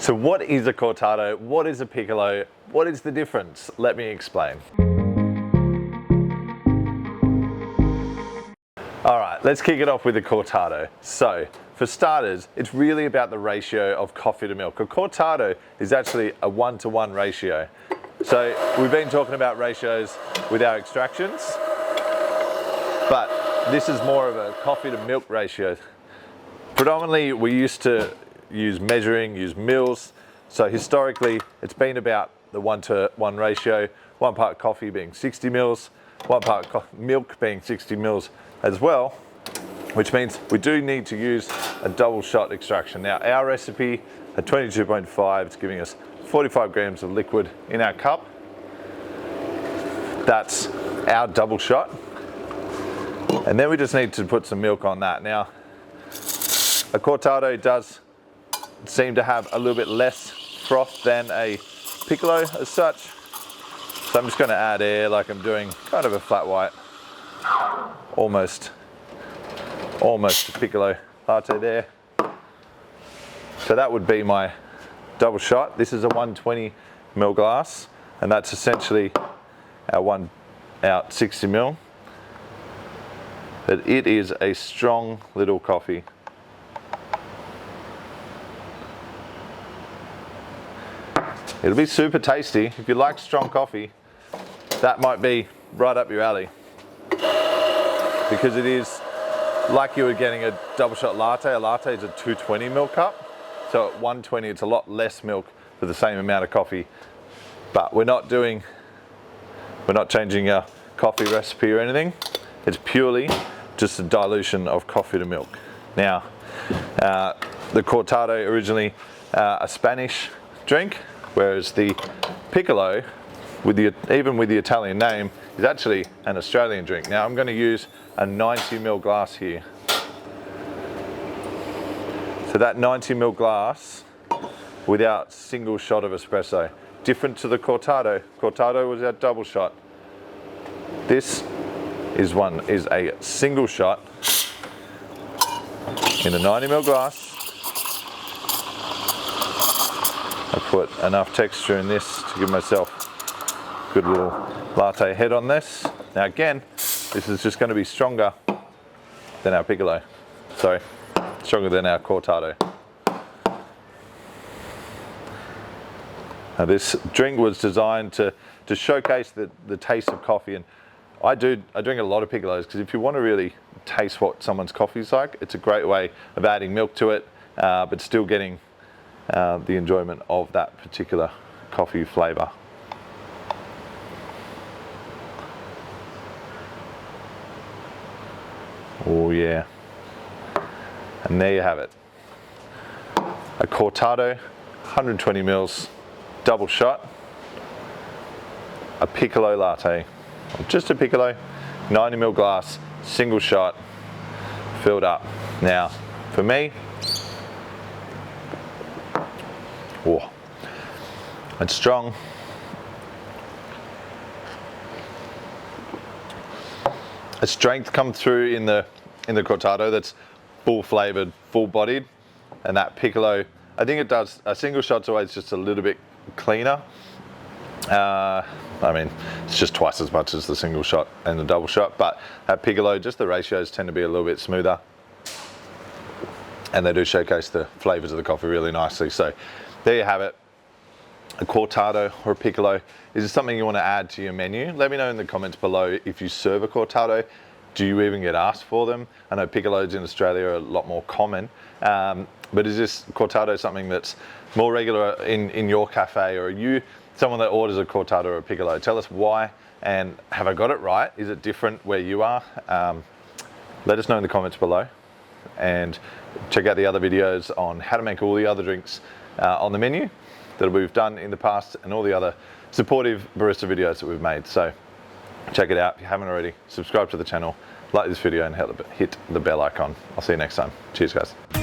So what is a Cortado? What is a Piccolo? What is the difference? Let me explain. All right, let's kick it off with the Cortado. So for starters, it's really about the ratio of coffee to milk. A Cortado is actually a 1-to-1 ratio. So we've been talking about ratios with our extractions, but this is more of a coffee to milk ratio. Predominantly, we used to use mils. So historically, it's been about the 1-to-1 ratio, 1 part coffee being 60 mils, 1 part milk being 60 mils as well, which means we do need to use a double shot extraction. Now, our recipe at 22.5, it's giving us 45 grams of liquid in our cup. That's our double shot. And then we just need to put some milk on that. Now, a Cortado does seem to have a little bit less froth than a Piccolo as such. So I'm just going to add air like I'm doing kind of a flat white, almost a Piccolo latte there. So that would be my double shot. This is a 120 ml glass, and that's essentially our 1 out 60 ml. But it is a strong little coffee. It'll be super tasty. If you like strong coffee, that might be right up your alley. Because it is like you were getting a double shot latte. A latte is a 220 ml cup. So at 120, it's a lot less milk for the same amount of coffee. But we're not changing our coffee recipe or anything. It's purely just a dilution of coffee to milk. Now, the Cortado originally a Spanish drink, whereas the Piccolo, even with the Italian name, is actually an Australian drink. Now I'm going to use a 90 ml glass here. So that 90 ml glass without single shot of espresso. Different to the Cortado. Cortado was our double shot. This is a single shot in a 90 ml glass. I put enough texture in this to give myself a good little latte head on this. Now again, this is just going to be stronger than our Piccolo. Sorry, stronger than our Cortado. Now this drink was designed to showcase the taste of coffee, and I drink a lot of Piccolos because if you want to really taste what someone's coffee is like, it's a great way of adding milk to it, but still getting the enjoyment of that particular coffee flavor. Oh yeah. And there you have it. A Cortado, 120 mils, double shot. A Piccolo latte. Just a Piccolo, 90 ml glass, single shot, filled up. Now, for me, oh, it's strong. A strength come through in the Cortado that's full flavored, full bodied, and that Piccolo, I think it does, a single shot's always just a little bit cleaner. I mean, it's just twice as much as the single shot and the double shot, but at Piccolo, just the ratios tend to be a little bit smoother, and they do showcase the flavors of the coffee really nicely. So there you have it. A Cortado or a Piccolo. Is it something you want to add to your menu? Let me know in the comments below if you serve a Cortado. Do you even get asked for them? I know Piccolos in Australia are a lot more common, but is this Cortado something that's more regular in your cafe, or are you someone that orders a Cortado or a Piccolo? Tell us why, and have I got it right? Is it different where you are? Let us know in the comments below, and check out the other videos on how to make all the other drinks on the menu that we've done in the past, and all the other supportive barista videos that we've made. So check it out. If you haven't already, subscribe to the channel, like this video, and hit the bell icon. I'll see you next time. Cheers, guys.